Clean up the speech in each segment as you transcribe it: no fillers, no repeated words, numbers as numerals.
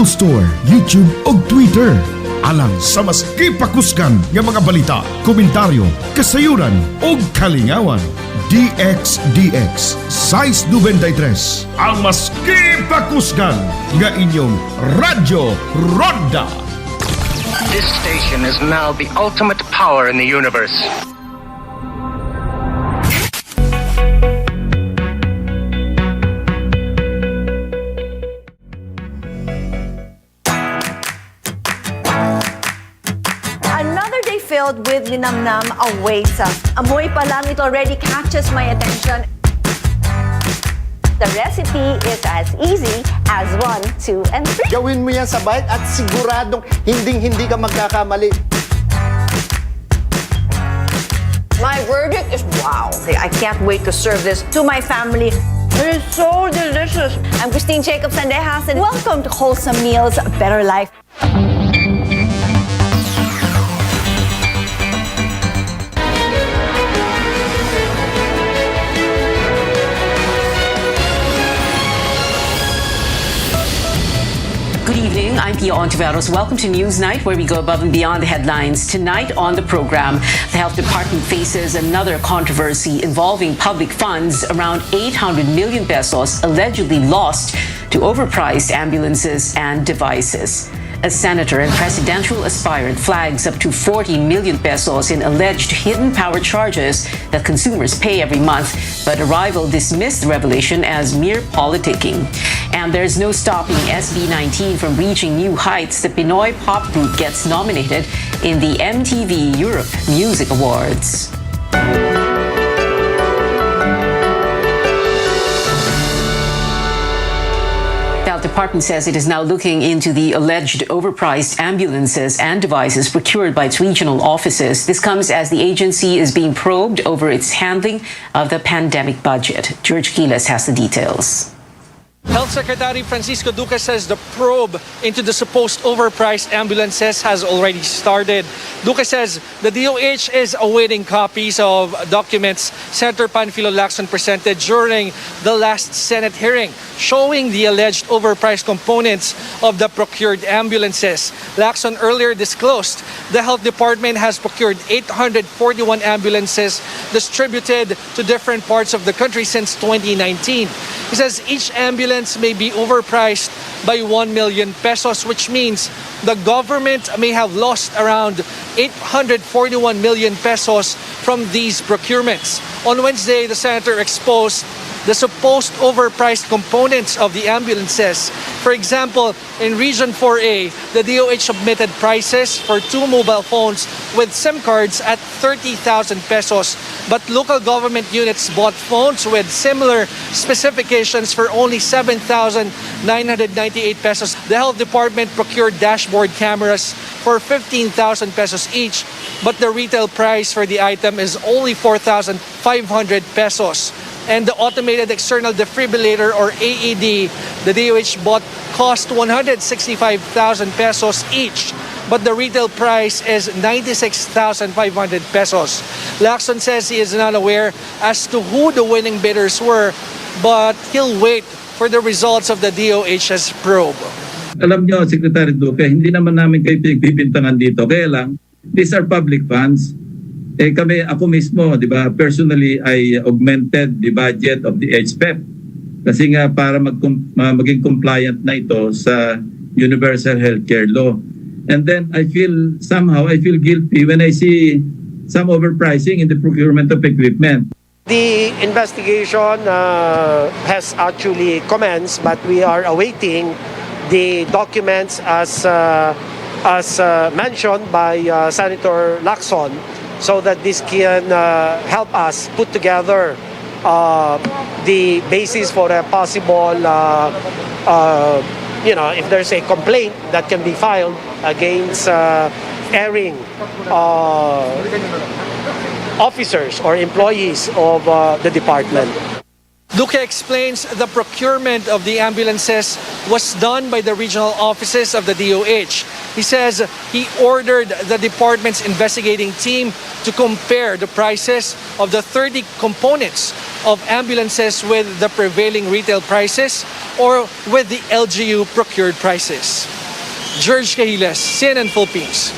Store, YouTube o Twitter. Alang sa mas kipakuskan nga mga balita, komentaryo, kasayuran o kalingawan. DXDX Size 93, ang mas kipakuskan nga inyong Radyo Ronda. This station is now the ultimate power in the universe. Another day filled with linamnam awaits us. Amoy pa lang, it already catches my attention. The recipe is as easy as 1, 2, and 3. Gawin mo yan sa bite at siguradong hindi ka magkakamali. My verdict is wow. I can't wait to serve this to my family. It is so delicious. I'm Christine Jacobs Sandejas, and welcome to Wholesome Meals, Better Life. Good evening, I'm Pia Ontiveros. Welcome to Newsnight, where we go above and beyond the headlines. Tonight on the program, the Health Department faces another controversy involving public funds, around 800 million pesos allegedly lost to overpriced ambulances and devices. A senator and presidential aspirant flags up to 40 million pesos in alleged hidden power charges that consumers pay every month, but a rival dismissed the revelation as mere politicking. And there's no stopping SB 19 from reaching new heights. The Pinoy pop group gets nominated in the MTV Europe Music Awards. The Health Department says it is now looking into the alleged overpriced ambulances and devices procured by its regional offices. This comes as the agency is being probed over its handling of the pandemic budget. George Quiles has the details. Health Secretary Francisco Duque says the probe into the supposed overpriced ambulances has already started. Duque says the DOH is awaiting copies of documents Senator Panfilo Lacson presented during the last Senate hearing, showing the alleged overpriced components of the procured ambulances. Lacson earlier disclosed the Health Department has procured 841 ambulances distributed to different parts of the country since 2019. He says each ambulance may be overpriced by 1 million pesos, which means the government may have lost around 841 million pesos from these procurements. On Wednesday, the senator exposed the supposed overpriced components of the ambulances. For example, in Region 4A, the DOH submitted prices for 2 mobile phones with SIM cards at 30,000 pesos, but local government units bought phones with similar specifications for only 7,998 pesos. The Health Department procured dashboard cameras for 15,000 pesos each, but the retail price for the item is only 4,500 pesos. And the automated external defibrillator or AED, the DOH bought cost 165,000 pesos each, but the retail price is 96,500 pesos. Lacson says he is not aware as to who the winning bidders were, but he'll wait for the results of the DOH's probe. Alam nyo, Secretary Duque, hindi naman namin kayo pinagbibintangan dito. Kaya lang, these are public funds. Ako mismo, di ba, personally, I augmented the budget of the HPEP. Kasi nga para maging compliant na ito sa Universal Healthcare Law. And then I feel guilty when I see some overpricing in the procurement of equipment. The investigation has actually commenced, but we are awaiting the documents as mentioned by Senator Lacson, so that this can help us put together the basis for a possible, if there's a complaint that can be filed against erring officers or employees of the department. Duque explains the procurement of the ambulances was done by the regional offices of the DOH. He says he ordered the department's investigating team to compare the prices of the 30 components of ambulances with the prevailing retail prices or with the LGU procured prices. George Cahiles, CNN Philippines.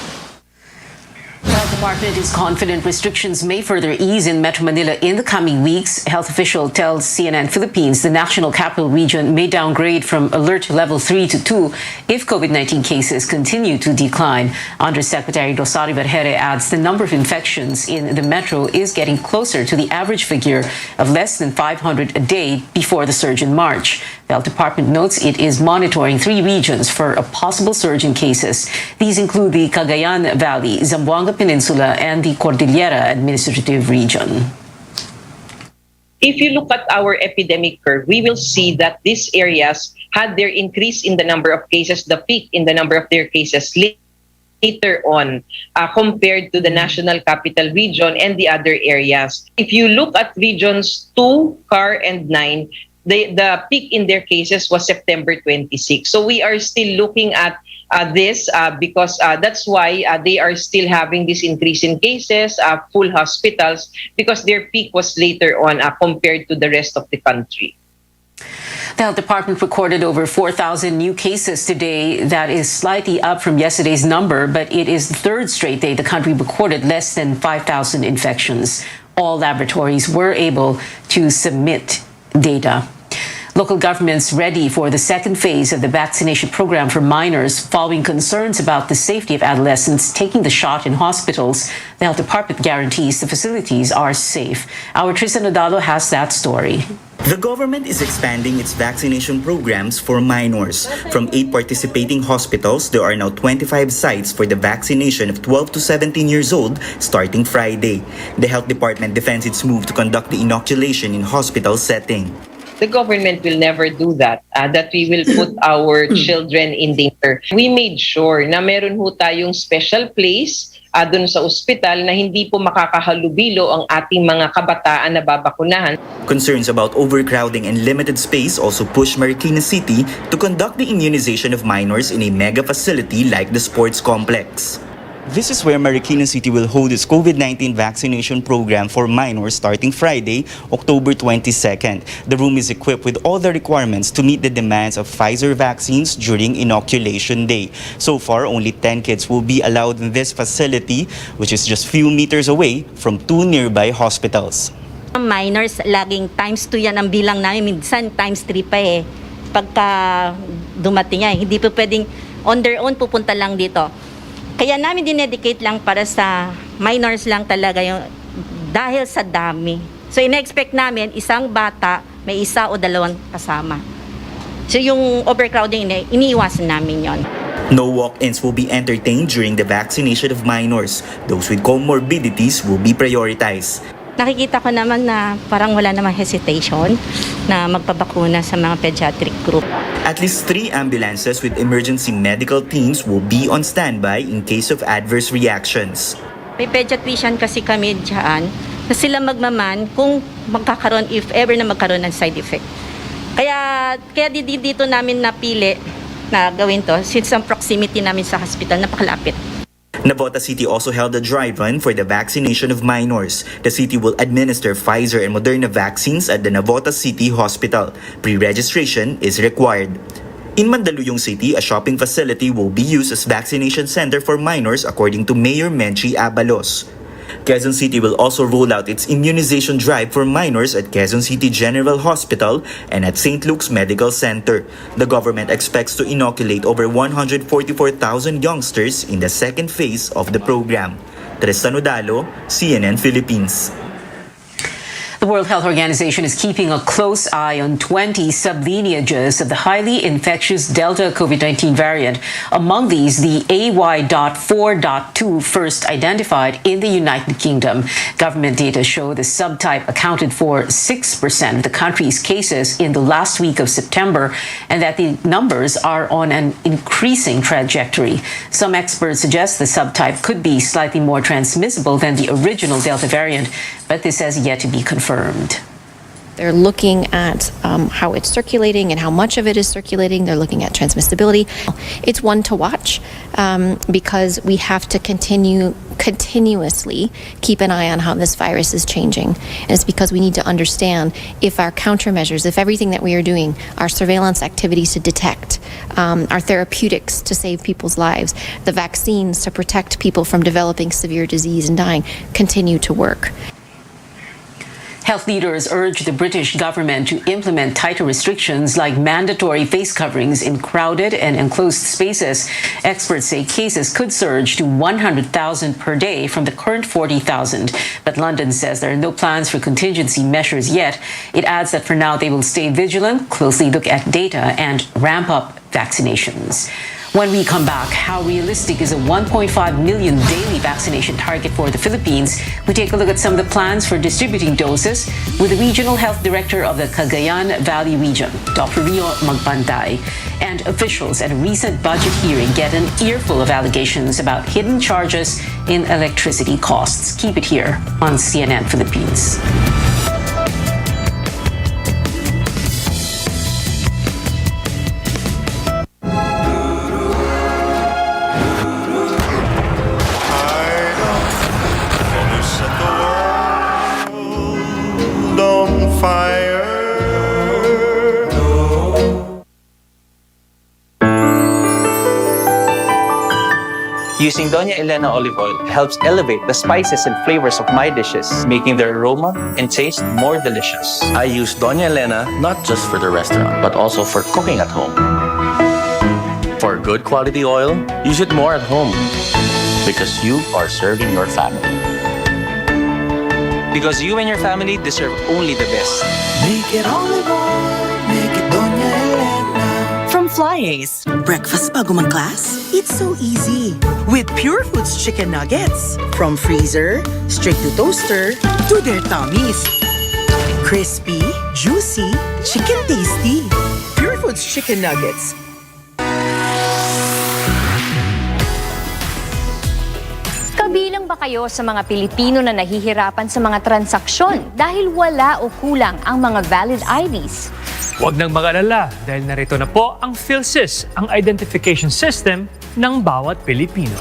The Health Department is confident restrictions may further ease in Metro Manila in the coming weeks. Health official tells CNN Philippines the National Capital Region may downgrade from alert level 3 to 2 if COVID-19 cases continue to decline. Undersecretary Rosario Vergere adds the number of infections in the metro is getting closer to the average figure of less than 500 a day before the surge in March. The Health Department notes it is monitoring 3 regions for a possible surge in cases. These include the Cagayan Valley, Zamboanga Peninsula, and the Cordillera Administrative Region. If you look at our epidemic curve, we will see that these areas had their increase in the number of cases, the peak in the number of their cases later on compared to the National Capital Region and the other areas. If you look at regions 2, CAR, and 9, the peak in their cases was September 26. So we are still looking at this because that's why they are still having this increase in cases, full hospitals, because their peak was later on compared to the rest of the country. The Health Department recorded over 4,000 new cases today. That is slightly up from yesterday's number, but it is the third straight day the country recorded less than 5,000 infections. All laboratories were able to submit data. Local governments ready for the second phase of the vaccination program for minors following concerns about the safety of adolescents taking the shot in hospitals. The Health Department guarantees the facilities are safe. Our Tristan Odalo has that story. The government is expanding its vaccination programs for minors. From 8 participating hospitals, there are now 25 sites for the vaccination of 12 to 17 years old starting Friday. The Health Department defends its move to conduct the inoculation in hospital setting. The government will never do that, that we will put our children in danger. We made sure na meron ho tayong special place dun sa ospital na hindi po makakahalubilo ang ating mga kabataan na babakunahan. Concerns about overcrowding and limited space also pushed Marikina City to conduct the immunization of minors in a mega facility like the sports complex. This is where Marikina City will hold its COVID-19 vaccination program for minors starting Friday, October 22nd. The room is equipped with all the requirements to meet the demands of Pfizer vaccines during inoculation day. So far, only 10 kids will be allowed in this facility, which is just few meters away from 2 nearby hospitals. Minors, laging times 2 yan ang bilang namin, minsan times 3 pa eh. Pagka dumating yan, hindi po pwedeng on their own pupunta lang dito. Kaya namin dinedicate lang para sa minors lang talaga yung dahil sa dami. So ina-expect namin isang bata, may 1 o 2 kasama. So yung overcrowding, iniiwasan namin yon. No walk-ins will be entertained during the vaccination of minors. Those with comorbidities will be prioritized. Nakikita ko naman na parang wala namang hesitation na magpabakuna sa mga pediatric group. At least 3 ambulances with emergency medical teams will be on standby in case of adverse reactions. May pediatrician kasi kami dyan na sila magmaman kung magkakaroon, if ever na magkaroon ng side effect. Kaya dito namin napili na gawin to since ang proximity namin sa hospital napakalapit. Navotas City also held a drive-run for the vaccination of minors. The city will administer Pfizer and Moderna vaccines at the Navotas City Hospital. Pre-registration is required. In Mandaluyong City, a shopping facility will be used as vaccination center for minors according to Mayor Menchi Abalos. Quezon City will also roll out its immunization drive for minors at Quezon City General Hospital and at St. Luke's Medical Center. The government expects to inoculate over 144,000 youngsters in the second phase of the program. Tristan Odalo, CNN Philippines. The World Health Organization is keeping a close eye on 20 sublineages of the highly infectious Delta COVID-19 variant. Among these, the AY.4.2 first identified in the United Kingdom. Government data show the subtype accounted for 6% of the country's cases in the last week of September, and that the numbers are on an increasing trajectory. Some experts suggest the subtype could be slightly more transmissible than the original Delta variant, but this has yet to be confirmed. They're looking at how it's circulating and how much of it is circulating. They're looking at transmissibility. It's one to watch because we have to continue continuously keep an eye on how this virus is changing. And it's because we need to understand if our countermeasures, if everything that we are doing, our surveillance activities to detect, our therapeutics to save people's lives, the vaccines to protect people from developing severe disease and dying, continue to work. Health leaders urge the British government to implement tighter restrictions like mandatory face coverings in crowded and enclosed spaces. Experts say cases could surge to 100,000 per day from the current 40,000. But London says there are no plans for contingency measures yet. It adds that for now they will stay vigilant, closely look at data, and ramp up vaccinations. When we come back, how realistic is a 1.5 million daily vaccination target for the Philippines? We take a look at some of the plans for distributing doses with the Regional Health Director of the Cagayan Valley Region, Dr. Rio Magpantay. And officials at a recent budget hearing get an earful of allegations about hidden charges in electricity costs. Keep it here on CNN Philippines. Using Doña Elena olive oil helps elevate the spices and flavors of my dishes, making their aroma and taste more delicious. I use Doña Elena not just for the restaurant, but also for cooking at home. For good quality oil, use it more at home because you are serving your family. Because you and your family deserve only the best. Make it olive oil, make it Doña Elena. From Flyers, breakfast bago mag-class? It's so easy. With Pure Foods chicken nuggets. From freezer, straight to toaster, to their tummies. Crispy, juicy, chicken tasty. Pure Foods chicken nuggets. Kabilang ba kayo sa mga Pilipino na nahihirapan sa mga transaksyon dahil wala o kulang ang mga valid IDs? Huwag nang mag-alala dahil narito na po ang PhilSys, ang identification system ng bawat Pilipino.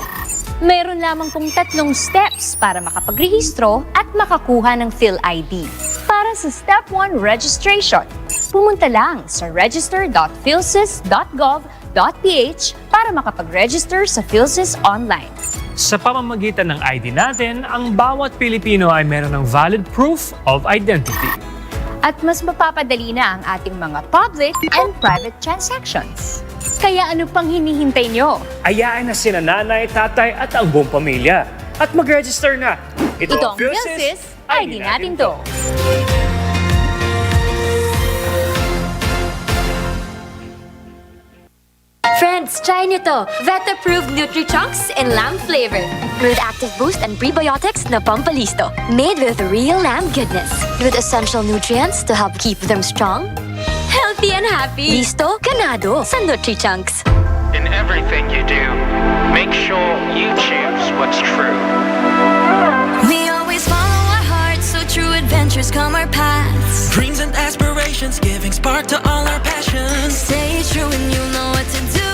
Meron lamang pong 3 steps para makapagrehistro at makakuha ng PhilID. Para sa Step 1 registration, pumunta lang sa register.philsys.gov.ph para makapag-register sa PhilSys online. Sa pamamagitan ng ID natin, ang bawat Pilipino ay meron ng valid proof of identity. At mas mapapadali na ang ating mga public and private transactions. Kaya ano pang hinihintay nyo? Ayain na sina nanay, tatay at ang buong pamilya. At mag-register na. Ito ang PhilSys, ID natin to. Friends, try nyo to. Vet-approved Nutri-Chunks in lamb flavor. With active boost and prebiotics na pampalisto. Made with real lamb goodness. With essential nutrients to help keep them strong, healthy and happy. Listo, ganado sa Nutri-Chunks. In everything you do, make sure you choose what's true. We always follow our hearts, so true adventures come our paths. Dreams and aspirations giving spark to all our passions. Stay true and you'll know what to do.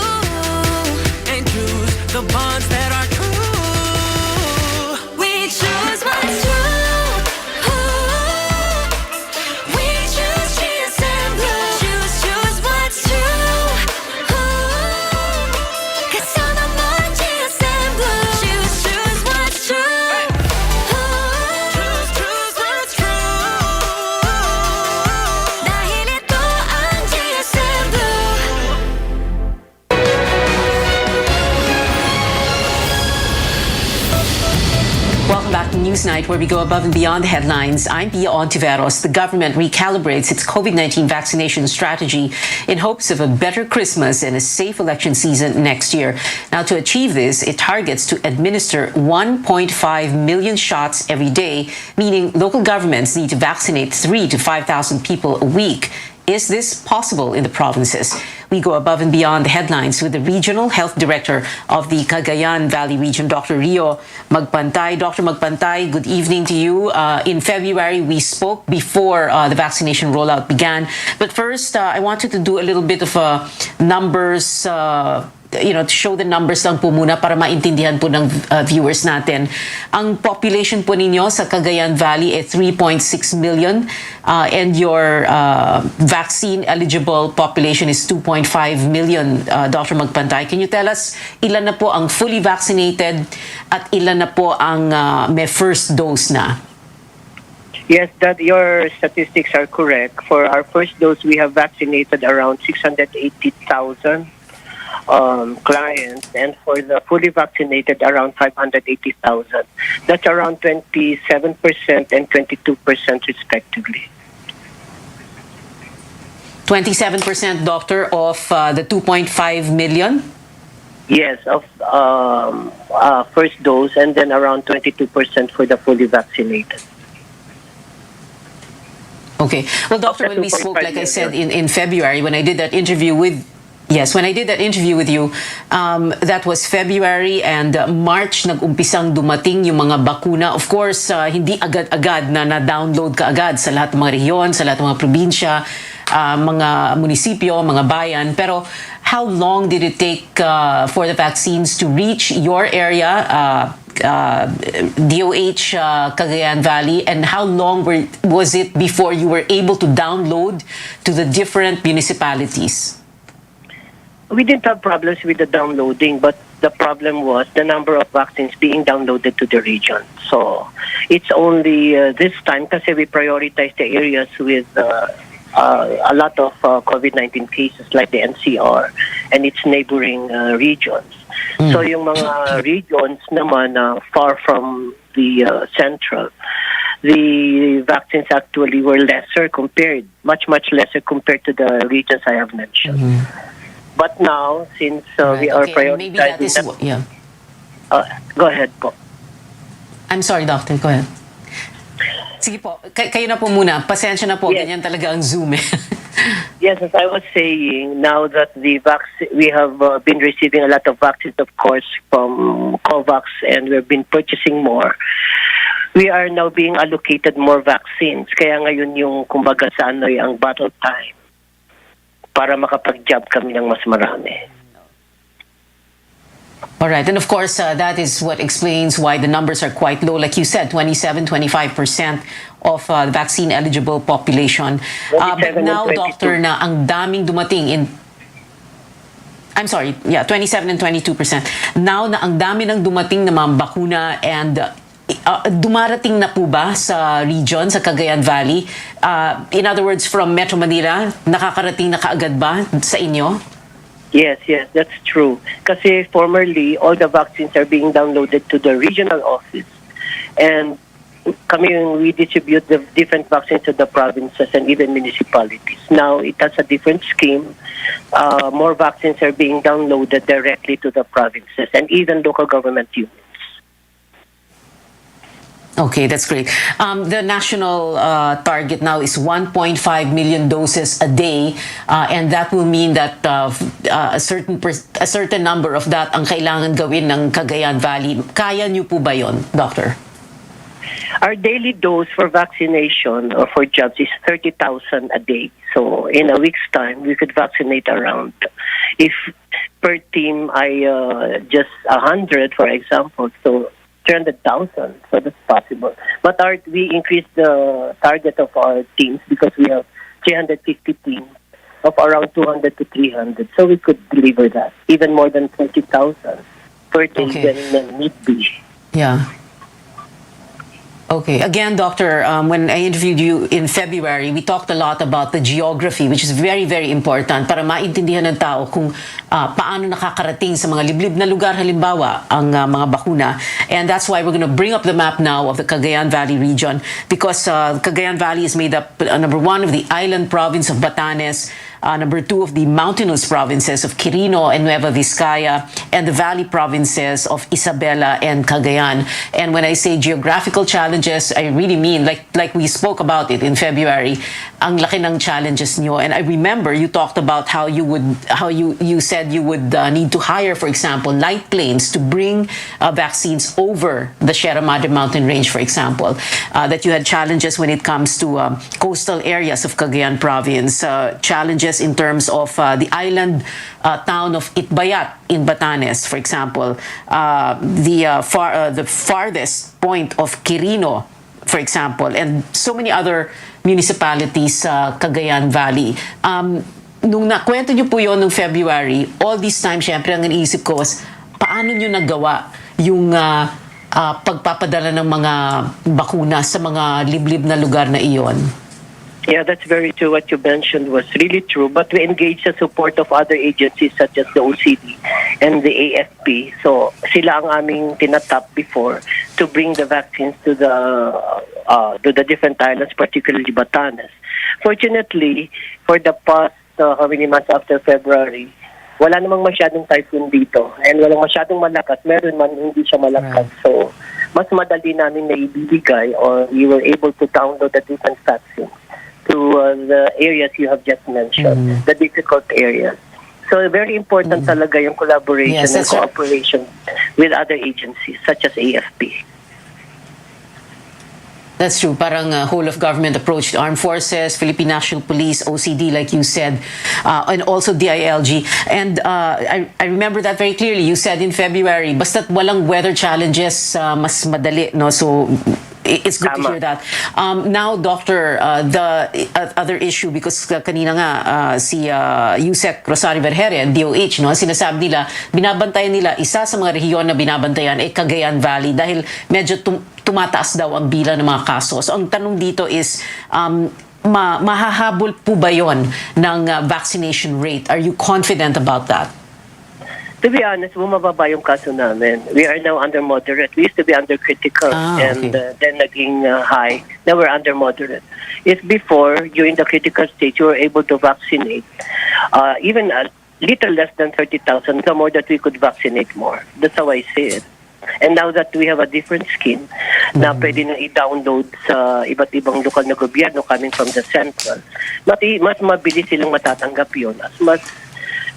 And choose the bonds that are true. We choose what's true. We choose GSM Blue. Choose what's true. 'Cause I'm on GSM Blue. Choose what's true. Choose what's true. Dahil ito ang GSM Blue. Welcome back to Newsnight, where we go above and beyond the headlines. I'm Pia Ontiveros. The government recalibrates its COVID-19 vaccination strategy in hopes of a better Christmas and a safe election season next year. Now, to achieve this, it targets to administer 1.5 million shots every day, meaning local governments need to vaccinate 3,000 to 5,000 people a week. Is this possible in the provinces? We go above and beyond the headlines with the Regional Health Director of the Cagayan Valley Region, Dr. Rio Magpantay. Dr. Magpantay, good evening to you. In February, we spoke before the vaccination rollout began. But first, I wanted to do a little bit of numbers to show the numbers lang po muna para maintindihan po ng viewers natin. Ang population po ninyo sa Cagayan Valley ay 3.6 million and your vaccine eligible population is 2.5 million. Dr. Magpantay, can you tell us ilan na po ang fully vaccinated at ilan na po ang may first dose na? Yes, that your statistics are correct. For our first dose, we have vaccinated around 680,000 clients, and for the fully vaccinated, around 580,000. That's around 27% and 22% respectively. 27%, Doctor, of the 2.5 million? Yes, of first dose, and then around 22% for the fully vaccinated. Okay. Well, Doctor, when we spoke, like I said, in February, when I did that interview with you, that was February, and March nag-umpisang dumating yung mga bakuna. Of course, hindi agad-agad na-download ka agad sa lahat ng mga rehiyon, sa lahat ng mga probinsya, mga munisipyo, mga bayan. Pero how long did it take for the vaccines to reach your area, DOH Cagayan Valley, and how long was it before you were able to download to the different municipalities? We didn't have problems with the downloading, but the problem was the number of vaccines being downloaded to the region. So it's only this time kasi we prioritize the areas with a lot of COVID-19 cases like the NCR and its neighboring regions. So yung mga regions naman far from the central, the vaccines actually were much lesser compared to the regions I have mentioned. But now, since we are prioritizing... Maybe that is... go ahead po. I'm sorry, Doctor. Go ahead. Sige po. Kayo na po muna. Pasensya na po. Yes. Ganyan talaga ang Zoom. Yes, as I was saying, now that we have been receiving a lot of vaccines, of course, from COVAX, and we've been purchasing more. We are now being allocated more vaccines. Kaya ngayon yung kumbaga sa ang battle time para makapag-job kami ng mas marami. All right. And of course, that is what explains why the numbers are quite low. Like you said, 25% of the vaccine-eligible population. But now, Doctor, na ang daming dumating in... I'm sorry, 27 and 22%. Now na ang dami ng dumating na mga bakuna and dumarating na po ba sa region, sa Cagayan Valley? In other words, from Metro Manila, nakakarating na kaagad ba sa inyo? Yes, that's true. Kasi formerly, all the vaccines are being downloaded to the regional office. And we distribute the different vaccines to the provinces and even municipalities. Now, it has a different scheme. More vaccines are being downloaded directly to the provinces and even local government units. Okay, that's great. The national target now is 1.5 million doses a day, and that will mean that a certain number of that ang kailangan gawin ng Cagayan Valley. Kaya niyo po ba yon, Doctor? Our daily dose for vaccination or for jobs is 30,000 a day. So in a week's time, we could vaccinate around, if per team I just 100, for example, so 300,000, so that's possible. But we increased the target of our teams because we have 350 teams of around 200 to 300. So we could deliver that, even more than 20,000 per day when need be. Yeah. Okay. Again, Doctor, when I interviewed you in February, we talked a lot about the geography, which is very, very important para maintindihan ng tao kung paano nakakarating sa mga liblib na lugar, halimbawa, ang mga bakuna. And that's why we're going to bring up the map now of the Cagayan Valley region, because Cagayan Valley is made up, number 1, of the island province of Batanes, number 2, of the mountainous provinces of Quirino and Nueva Vizcaya, and the Valley provinces of Isabela and Cagayan. And when I say geographical challenges, I really mean, like we spoke about it in February, ang laki ng challenges nyo. And I remember you talked about how you said you would need to hire, for example, light planes to bring vaccines over the Sierra Madre mountain range, for example. That you had challenges when it comes to coastal areas of Cagayan province, challenges in terms of the island town of Itbayat in Batanes, for example, the farthest point of Quirino, for example, and so many other municipalities sa Cagayan Valley. Nung nakwento nyo po yun noong February, all this time, syempre, ang iniisip ko was, paano nyo nagawa yung pagpapadala ng mga bakuna sa mga liblib na lugar na iyon? Yeah, that's very true. What you mentioned was really true. But we engaged the support of other agencies such as the OCD and the AFP. So sila ang aming tinatap before to bring the vaccines to the different islands, particularly Batanes. Fortunately, for the past how many months after February, wala namang masyadong typhoon dito. And walang masyadong malakas. Meron man, hindi siya malakas. Right. So mas madali namin na ibibigay, or we were able to download the different vaccines to the areas you have just mentioned, the difficult areas. So very important talaga yung collaboration and cooperation with other agencies such as AFP. That's true. Parang whole of government approach to armed forces, Philippine National Police, OCD, like you said, and also DILG. And I remember that very clearly. You said in February, basta't walang weather challenges, mas madali, no? So it's good to hear that. Now, Doctor, the other issue, because kanina nga si Yusek Rosario Vergere and DOH, no, sinasabi nila, binabantayan nila, isa sa mga rehiyon na binabantayan ay Cagayan Valley dahil medyo tumataas daw ang bilang ng mga kaso. So ang tanong dito is, mahahabol po ba yon ng vaccination rate? Are you confident about that? To be honest, bumababa yung kaso namin. We are now under moderate. We used to be under critical and then naging high. Now we're under moderate. If before, during the critical stage, you were able to vaccinate even a little less than 30,000, the more that we could vaccinate more. That's how I see it. And now that we have a different scheme na pwede na i-download sa iba't ibang lokal na gobyerno coming from the central, mas mabilis silang matatanggap yun. Mas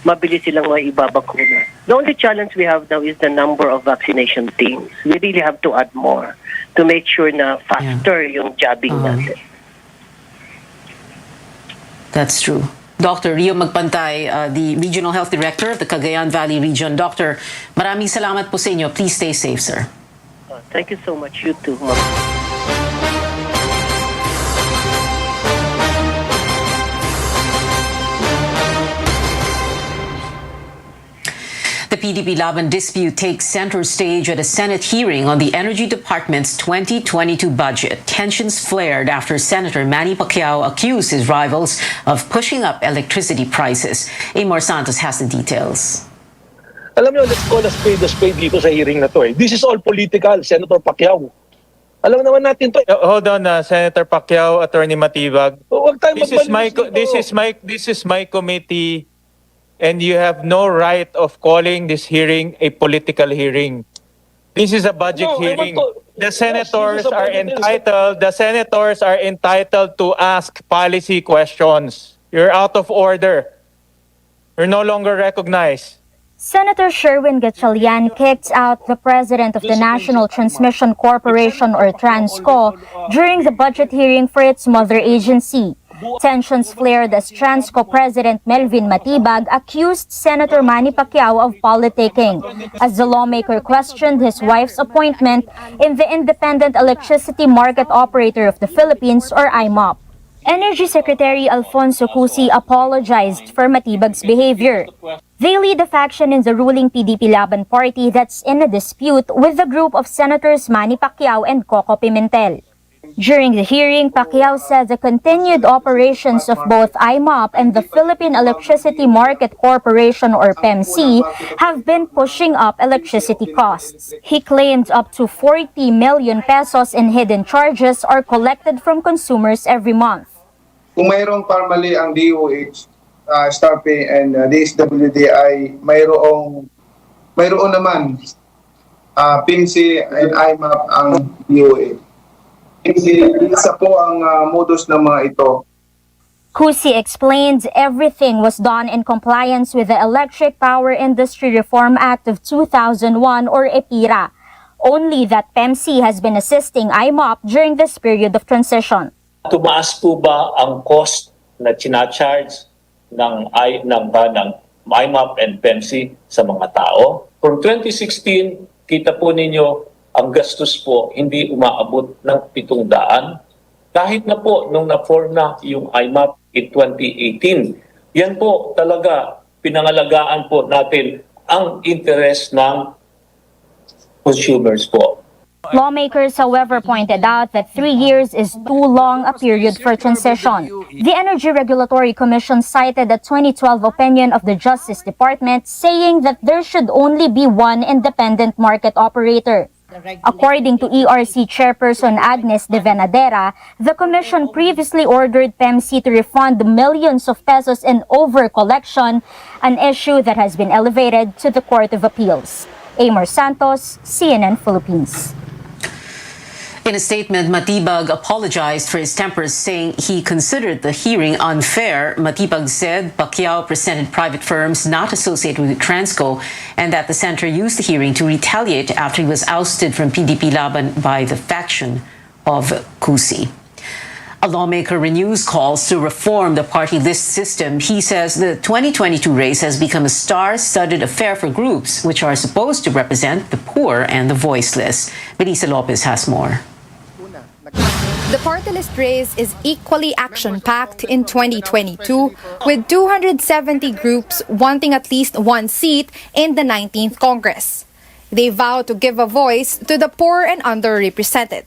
mabilis silang maibabakuna. The only challenge we have now is the number of vaccination teams. We really have to add more to make sure na faster yung jabbing natin. That's true. Dr. Rio Magpantay, the Regional Health Director of the Cagayan Valley Region. Doctor, maraming salamat po sa inyo. Please stay safe, sir. Thank you so much. You too. The PDP-Laban dispute takes center stage at a Senate hearing on the Energy Department's 2022 budget. Tensions flared after Senator Manny Pacquiao accused his rivals of pushing up electricity prices. Amor Santos has the details. Alam niyo, let's call a spade dito sa hearing na to. This is all political, Senator Pacquiao. Alam naman natin to. Hold on, Senator Pacquiao, Attorney Matibag. This is my committee. And you have no right of calling this hearing a political hearing. This is a budget hearing. The senators are entitled to ask policy questions. You're out of order. You're no longer recognized. Senator Sherwin Gatchalian kicked out the president of the National Transmission Corporation, or TRANSCO, during the budget hearing for its mother agency. Tensions flared as TRANSCO President Melvin Matibag accused Senator Manny Pacquiao of politicking, as the lawmaker questioned his wife's appointment in the Independent Electricity Market Operator of the Philippines, or IMOP. Energy Secretary Alfonso Cusi apologized for Matibag's behavior. They lead a faction in the ruling PDP-Laban party that's in a dispute with the group of Senators Manny Pacquiao and Coco Pimentel. During the hearing, Pacquiao said the continued operations of both IMOP and the Philippine Electricity Market Corporation, or PEMC, have been pushing up electricity costs. He claimed up to 40 million pesos in hidden charges are collected from consumers every month. Kung mayroong formally ang DOH, StarPay and DSWD ay mayroong mayroon naman PIMSI and IMAP ang DOA. Isa po ang modus ng mga ito. Cusi explains everything was done in compliance with the Electric Power Industry Reform Act of 2001 or EPIRA. Only that PEMC has been assisting IMAP during this period of transition. Tumaas po ba ang cost na charge ng IMAP and PEMC sa mga tao? From 2016, kita po ninyo ang gastos po hindi umaabot ng 700. Kahit na po nung na-form na yung IMAP in 2018, yan po talaga pinangalagaan po natin ang interest ng consumers po. Lawmakers, however, pointed out that 3 years is too long a period for transition. The Energy Regulatory Commission cited a 2012 opinion of the Justice Department saying that there should only be one independent market operator. According to ERC Chairperson Agnes de Venadera, the Commission previously ordered PEMC to refund millions of pesos in over-collection, an issue that has been elevated to the Court of Appeals. Amor Santos, CNN Philippines. In a statement, Matibag apologized for his temper, saying he considered the hearing unfair. Matibag said Pacquiao presented private firms not associated with Transco and that the center used the hearing to retaliate after he was ousted from PDP Laban by the faction of Cusi. A lawmaker renews calls to reform the party list system. He says the 2022 race has become a star-studded affair for groups which are supposed to represent the poor and the voiceless. Melissa Lopez has more. The party list race is equally action-packed in 2022, with 270 groups wanting at least one seat in the 19th Congress. They vow to give a voice to the poor and underrepresented.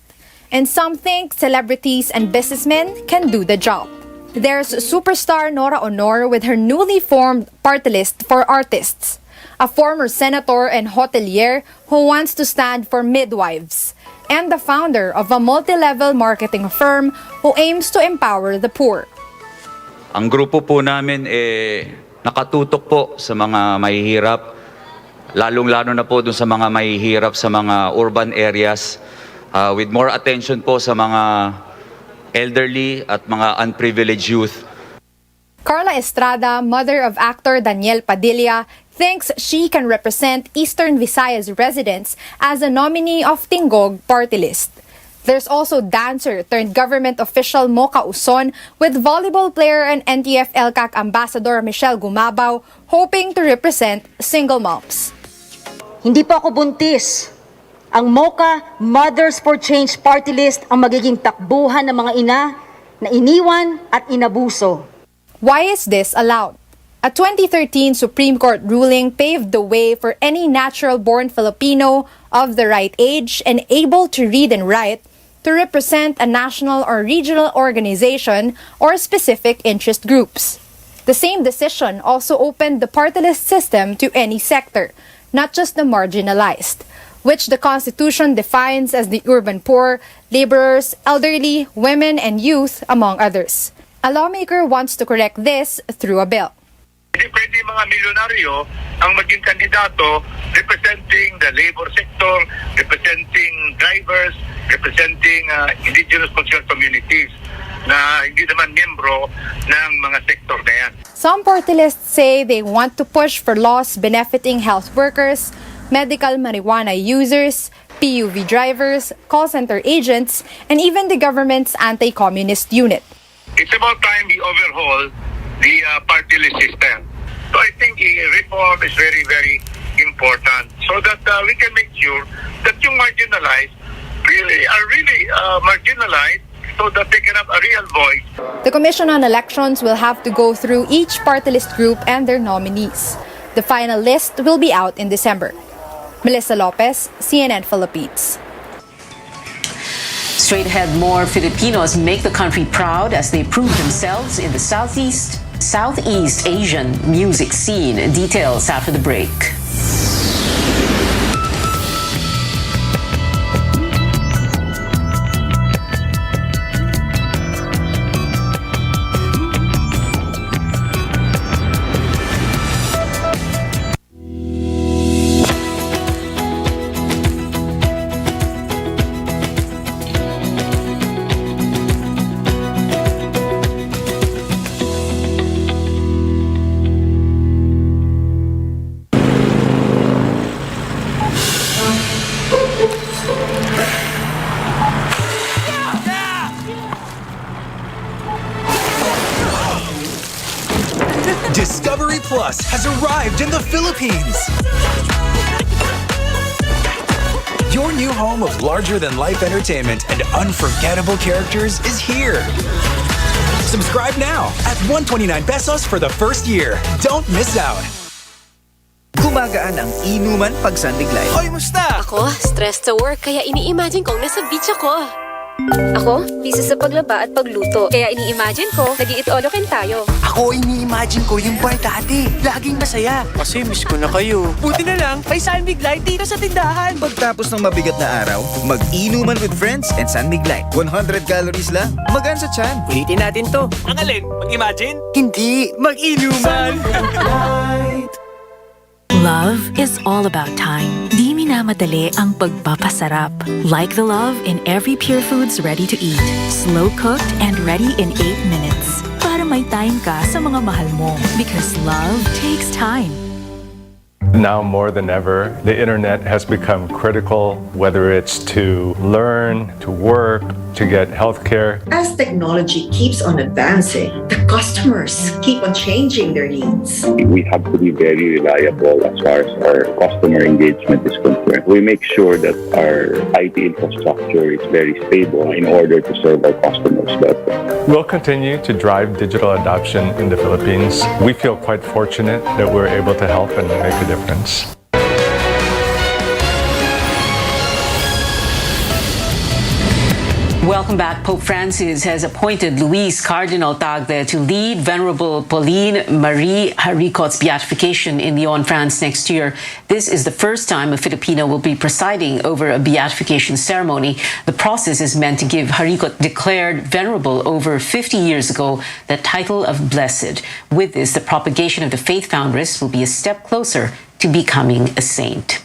And some think celebrities and businessmen can do the job. There's superstar Nora Honor with her newly formed party list for artists, a former senator and hotelier who wants to stand for midwives, and the founder of a multi-level marketing firm who aims to empower the poor. Ang grupo po namin nakatutok po sa mga mahihirap, lalong-lalo na po dun sa mga mahihirap sa mga urban areas, with more attention po sa mga elderly at mga unprivileged youth. Carla Estrada, mother of actor Daniel Padilla, thinks she can represent Eastern Visayas residents as a nominee of Tingog party list. There's also dancer turned government official Mocha Uson with volleyball player and NTF LCAC ambassador Michelle Gumabaw hoping to represent single moms. Hindi po ako buntis. Ang Mocha Mothers for Change party list ang magiging takbuhan ng mga ina na iniwan at inabuso. Why is this allowed? A 2013 Supreme Court ruling paved the way for any natural-born Filipino of the right age and able to read and write to represent a national or regional organization or specific interest groups. The same decision also opened the party list system to any sector, not just the marginalized, which the Constitution defines as the urban poor, laborers, elderly, women, and youth, among others. A lawmaker wants to correct this through a bill. Hindi pwede mga milyonaryo ang maging kandidato representing the labor sector, representing drivers, representing indigenous cultural communities na hindi naman miyembro ng mga sector na yan. Some party lists say they want to push for laws benefiting health workers, medical marijuana users, PUV drivers, call center agents, and even the government's anti-communist unit. It's about time we overhaul the party list system. So I think reform is very, very important so that we can make sure that yung marginalized are really marginalized so that they can have a real voice. The Commission on Elections will have to go through each party list group and their nominees. The final list will be out in December. Melissa Lopez, CNN Philippines. Straight ahead, more Filipinos make the country proud as they prove themselves in the Southeast Asian music scene. Details after the break. has arrived in the Philippines. Your new home of larger-than-life entertainment and unforgettable characters is here. Subscribe now at 129 pesos for the first year. Don't miss out. Gumagaan ang inuman pag sanliglay. Hoy, musta? Ako, stressed sa work kaya ini-imagine kong nasa beach ako. Ako, busy sa paglaba at pagluto kaya ini-imagine ko nag-i-eat all you can tayo. Ako, ini-imagine ko yung bar dati. Laging masaya. Kasi miss ko na kayo. Buti na lang, may sanliglay dito sa tindahan. Pagtapos ng mabigat na araw, mag-inuman with friends and sanliglay. 100 calories lang, magaan sa tiyan. Ulitin natin to. Ang alin? Mag-imagine? Hindi, mag-inuman. Love is all about time. Di minamadali ang pagpapasarap. Like the love in every Pure Foods ready-to-eat. Slow-cooked and ready in 8 minutes. Para may time ka sa mga mahal mo. Because love takes time. Now more than ever, the internet has become critical, whether it's to learn, to work, to get healthcare. As technology keeps on advancing, the customers keep on changing their needs. We have to be very reliable as far as our customer engagement is concerned. We make sure that our IT infrastructure is very stable in order to serve our customers better. We'll continue to drive digital adoption in the Philippines. We feel quite fortunate that we're able to help and make a difference. Welcome back. Pope Francis has appointed Luis Cardinal Tagle to lead Venerable Pauline Marie Haricot's beatification in Lyon, France next year. This is the first time a Filipino will be presiding over a beatification ceremony. The process is meant to give Haricot, declared venerable over 50 years ago, the title of blessed. With this, the propagation of the faith foundress will be a step closer to becoming a saint.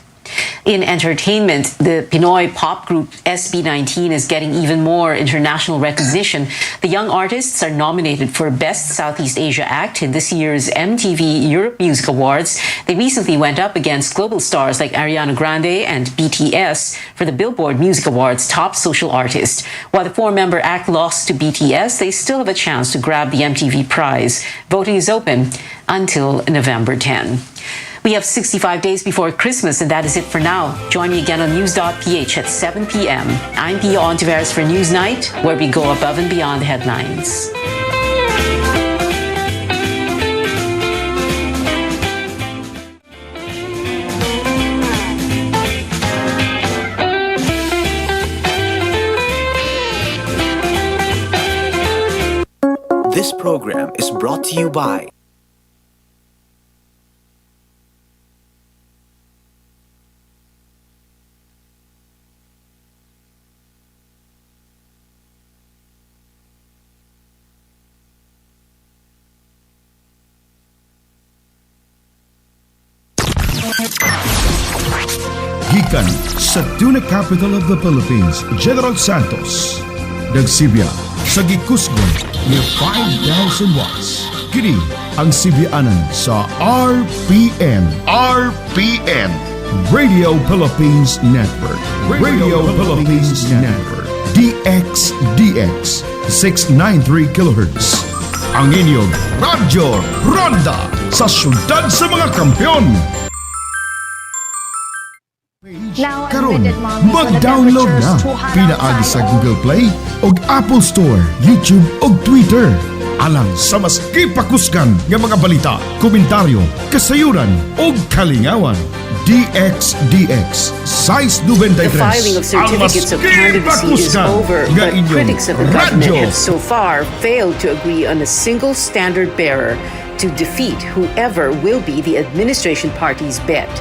In entertainment, the Pinoy pop group SB19 is getting even more international recognition. The young artists are nominated for Best Southeast Asia Act in this year's MTV Europe Music Awards. They recently went up against global stars like Ariana Grande and BTS for the Billboard Music Awards Top Social Artist. While the four-member act lost to BTS, they still have a chance to grab the MTV prize. Voting is open until November 10. We have 65 days before Christmas, and that is it for now. Join me again on News.ph at 7 p.m. I'm Pia Ontiveros for Newsnight, where we go above and beyond the headlines. This program is brought to you by Gikan sa tuna capital of the Philippines, General Santos. Nagsibya sa gikusgon ni 5,000 watts. Kini ang sibianan sa RPN. RPN. Radio Philippines Network. Radio Philippines Network. DXDX 693 kHz. Ang inyong Radyo Ronda sa syudad sa mga kampiyon. Karon, mag-download na pinaagi sa Google Play o Apple Store, YouTube o Twitter. Alang sa mas kipakuskan ng mga balita, komentaryo, kasayuran o kalingawan. DXDX size 93. The filing of certificates of candidacy is over, but critics of the government have so far failed to agree on a single standard bearer to defeat whoever will be the administration party's bet.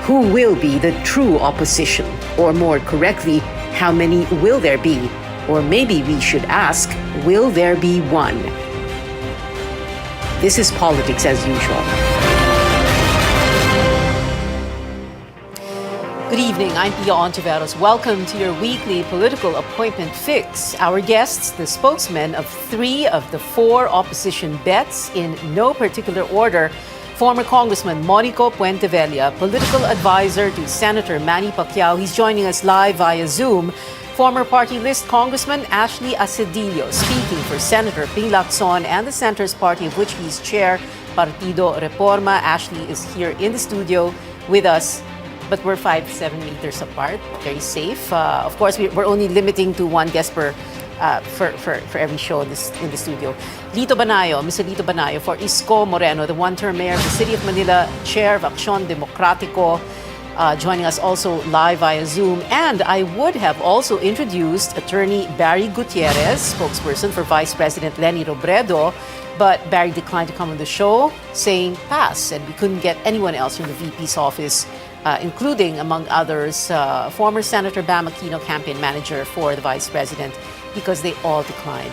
Who will be the true opposition? Or more correctly, how many will there be? Or maybe we should ask, will there be one? This is Politics as Usual. Good evening, I'm Pia Ontiveros. Welcome to your weekly political appointment fix. Our guests, the spokesmen of 3 of the 4 opposition bets in no particular order. Former Congressman Monico Puentevella, political advisor to Senator Manny Pacquiao. He's joining us live via Zoom. Former party list Congressman Ashley Asedillo, speaking for Senator Ping Lacson and the Center's party, of which he's chair, Partido Reforma. Ashley is here in the studio with us, but we're 5-7 meters apart, very safe. Of course, we're only limiting to one guest for every show in the studio. Lito Banayo, Mr. Lito Banayo for Isko Moreno, the one-term mayor of the City of Manila, chair of Acción Democrático, joining us also live via Zoom. And I would have also introduced Attorney Barry Gutierrez, spokesperson for Vice President Leni Robredo, but Barry declined to come on the show, saying pass, and we couldn't get anyone else from the VP's office, including, among others, former Senator Bam Aquino, campaign manager for the Vice President, because they all declined.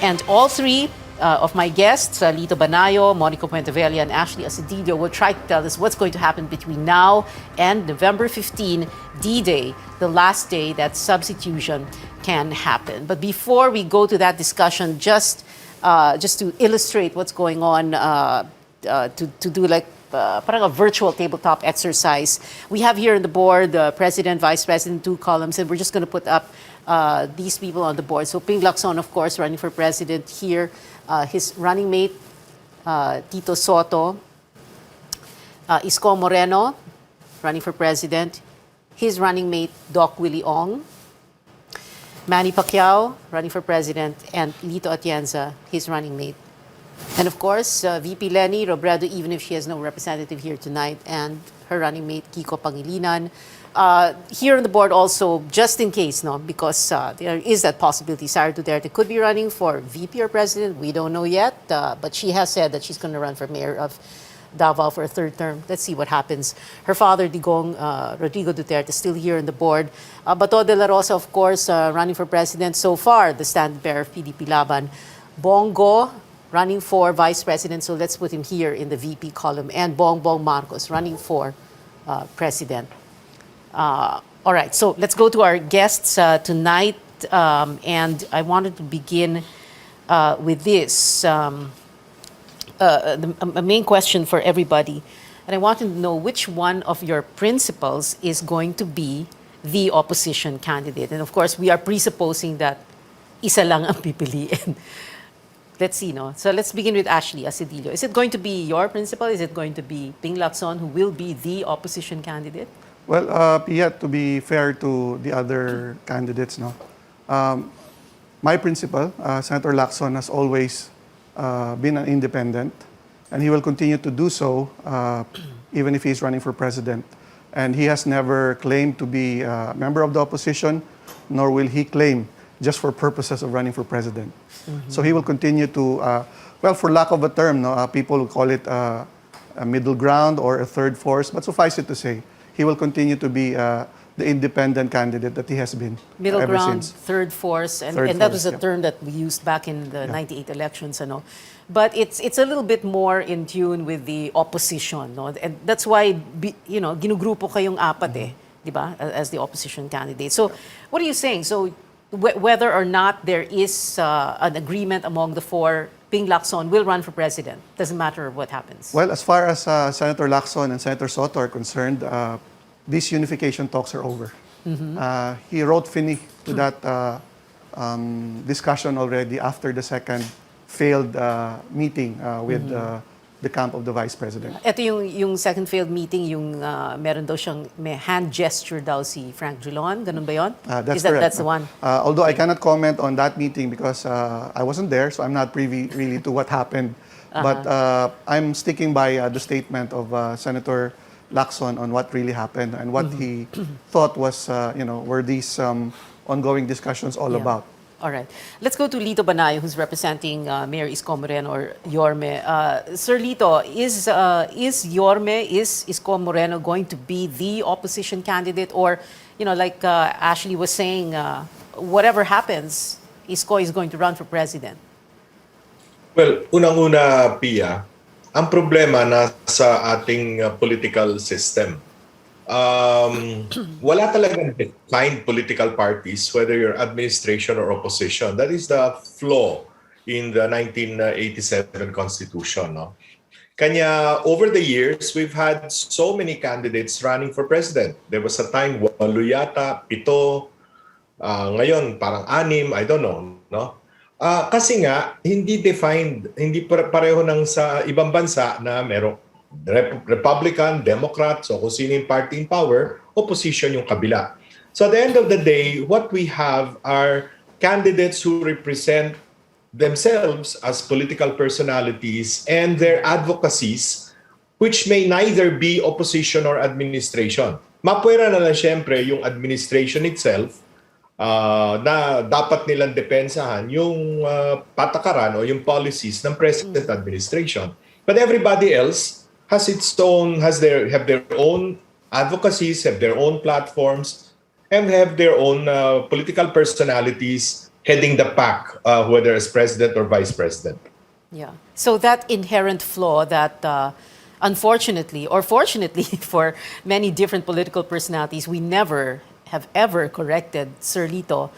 And all three of my guests, Lito Banayo, Monica Puentevella, and Ashley Asedillo, will try to tell us what's going to happen between now and November 15, D-Day, the last day that substitution can happen. But before we go to that discussion, just to illustrate what's going on, to do like parang a virtual tabletop exercise, we have here on the board President, Vice President, 2 columns, and we're just going to put up these people on the board. So Ping Lacson, of course, running for president here. His running mate, Tito Soto. Isko Moreno, running for president. His running mate, Doc Willie Ong. Manny Pacquiao, running for president. And Lito Atienza, his running mate. And of course, VP Leni Robredo, even if she has no representative here tonight, and her running mate, Kiko Pangilinan. Here on the board also, just in case, because there is that possibility, Sara Duterte could be running for VP or president. We don't know yet, but she has said that she's going to run for mayor of Davao for a 3rd term. Let's see what happens. Her father, Digong Rodrigo Duterte, still here on the board. Bato de la Rosa, of course, running for president so far, the standard-bearer of PDP Laban. Bongo, running for vice president, so let's put him here in the VP column. And Bongbong Marcos, running for president. All right, so let's go to our guests tonight. And I wanted to begin with this. A main question for everybody. And I wanted to know which one of your principals is going to be the opposition candidate. And of course, we are presupposing that isa lang ang pipiliin. Let's see, no? So let's begin with Ashley Asedillo. Is it going to be your principal? Is it going to be Ping Lacson, who will be the opposition candidate? Well, yet to be fair to the other candidates, my principal, Senator Lacson, has always been an independent, and he will continue to do so even if he's running for president. And he has never claimed to be a member of the opposition, nor will he claim just for purposes of running for president. Mm-hmm. So he will continue to, well, for lack of a term, people will call it a middle ground or a third force, but suffice it to say, he will continue to be the independent candidate that he has been middle ever ground, since. Third force, and Third that force, was a term that we used back in the 98 elections. But it's a little bit more in tune with the opposition. And that's why, ginugrupo kayong apat di ba, as the opposition candidate. So what are you saying? So whether or not there is an agreement among the four, Ping Lacson will run for president. Doesn't matter what happens. Well, as far as Senator Lacson and Senator Soto are concerned, these unification talks are over. Mm-hmm. He wrote fini to that discussion already after the second failed meeting with the camp of the Vice President. Ito yung second failed meeting, yung meron daw siyang may hand gesture daw si Frank Drilon. Ganun ba yun? That's correct. That's the one? Although I cannot comment on that meeting because I wasn't there, so I'm not privy really to what happened. But I'm sticking by the statement of Senator Lacson on what really happened and what he thought was, were these ongoing discussions all about. All right. Let's go to Lito Banayo, who's representing Mayor Isko Moreno or Yorme. Sir Lito, is Yorme, is Isko Moreno going to be the opposition candidate? Or, like Ashley was saying, whatever happens, Isko is going to run for president? Well, unang-una, Pia, ang problema na sa ating political system. Wala talagang defined political parties, whether you're administration or opposition. That is the flaw in the 1987 Constitution. Kanya, over the years, we've had so many candidates running for president. There was a time, 8 yata, 7, ngayon parang 6, I don't know. Kasi nga, hindi defined, hindi pareho ng sa ibang bansa na merong Republican, Democrat, so kung sino yung party in power, opposition yung kabila. So at the end of the day, what we have are candidates who represent themselves as political personalities and their advocacies, which may neither be opposition or administration. Mapwera na lang siyempre yung administration itself na dapat nilang depensahan yung patakaran o yung policies ng present administration. But everybody else has have their own advocacies, have their own platforms, and have their own political personalities heading the pack, whether as president or vice president. Yeah. So that inherent flaw that unfortunately or fortunately for many different political personalities, we never have ever corrected, Sir Lito.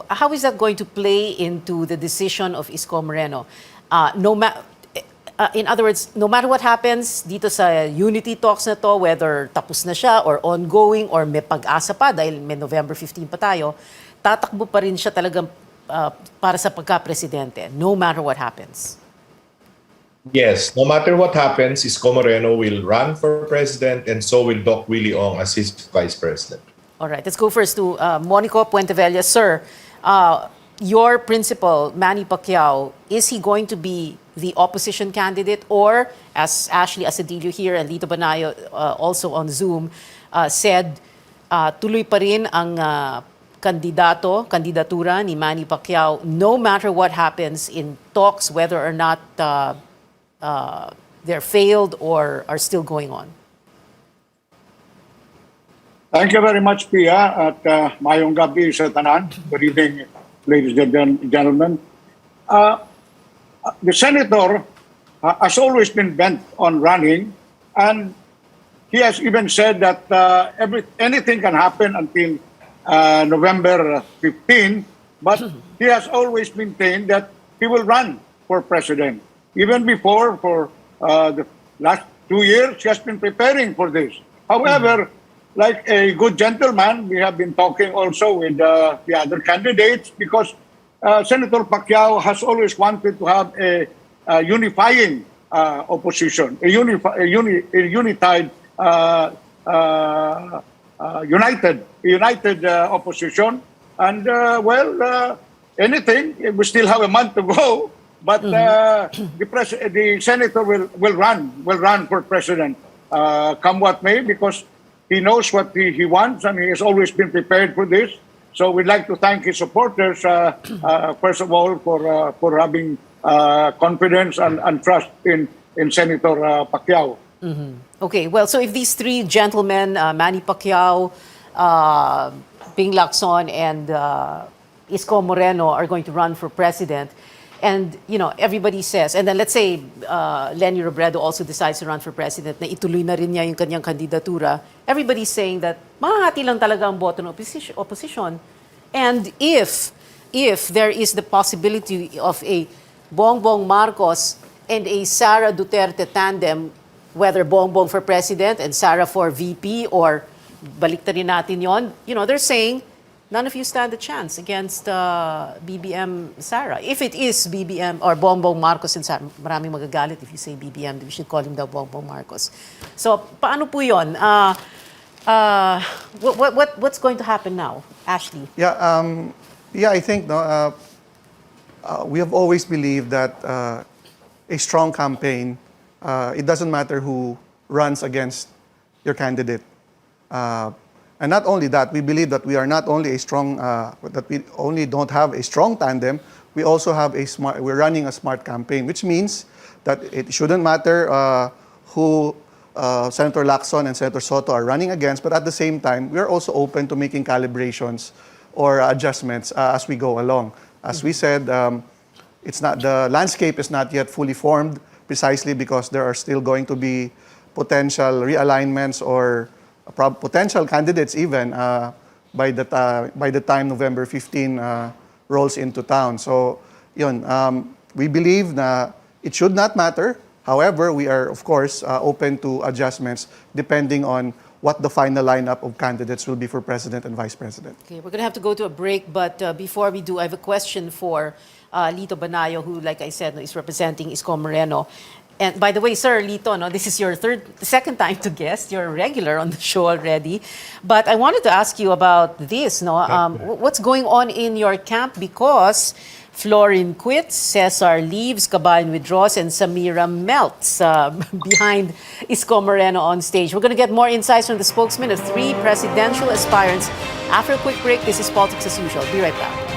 How is that going to play into the decision of Isko Moreno? In other words, no matter what happens dito sa unity talks na to, whether tapos na siya or ongoing or may pag-asa pa dahil may November 15 pa tayo, tatakbo pa rin siya talagang para sa pagka-presidente, no matter what happens. Yes, no matter what happens, Isko Moreno will run for president and so will Doc Willie Ong as his vice president. All right, let's go first to Monico Puentevella. Sir, your principal, Manny Pacquiao, is he going to be the opposition candidate, or as Ashley Asadillo here and Lito Banayo also on Zoom said, tuloy pa rin ang kandidatura ni Manny Pacquiao no matter what happens in talks, whether or not they're failed or are still going on? Thank you very much, Pia, at mayong gabi sa tanan. Good evening, ladies and gentlemen. The senator has always been bent on running, and he has even said that anything can happen until November 15, but he has always maintained that he will run for president. Even before, for the last 2 years, he has been preparing for this. However, like a good gentleman, we have been talking also with the other candidates because Senator Pacquiao has always wanted to have a unifying opposition, a united opposition. And anything, we still have a month to go, but the senator will run for president, come what may, because he knows what he wants, and he has always been prepared for this. So we'd like to thank his supporters, first of all, for having confidence and trust in Senator Pacquiao. Okay, well, so if these three gentlemen, Manny Pacquiao, Ping Lacson, and Isko Moreno are going to run for president, and everybody says, and then let's say Lenny Robredo also decides to run for president, na ituloy na rin niya yung kanyang kandidatura, everybody's saying that mahahati lang talaga ang boto ng opposition. And if there is the possibility of a Bongbong Marcos and a Sara Duterte tandem, whether Bongbong for president and Sara for VP, or baliktarin natin yon, they're saying none of you stand a chance against BBM Sara. If it is BBM or Bongbong Marcos and Sara, maraming magagalit if you say BBM, we should call him the Bongbong Marcos. So, paano po yun? What's going to happen now, Ashley? I think we have always believed that a strong campaign, it doesn't matter who runs against your candidate. And not only that, we believe that we are not only a strong, that we only don't have a strong tandem, we also have we're running a smart campaign, which means that it shouldn't matter who Senator Lacson and Senator Soto are running against, but at the same time, we're also open to making calibrations or adjustments as we go along. As we said, the landscape is not yet fully formed, precisely because there are still going to be potential realignments or potential candidates even by the time November 15 rolls into town. So, we believe that it should not matter. However, we are, of course, open to adjustments depending on what the final lineup of candidates will be for president and vice president. Okay, we're going to have to go to a break, but before we do, I have a question for Lito Banayo, who, like I said, is representing Isko Moreno. And by the way, sir, Lito, no, this is your second time to guest. You're a regular on the show already. But I wanted to ask you about this. No, what's going on in your camp? Because Florin quits, Cesar leaves, Cabayan withdraws, and Samira melts behind Isko Moreno on stage. We're going to get more insights from the spokesman of 3 presidential aspirants. After a quick break, this is Politics as Usual. Be right back.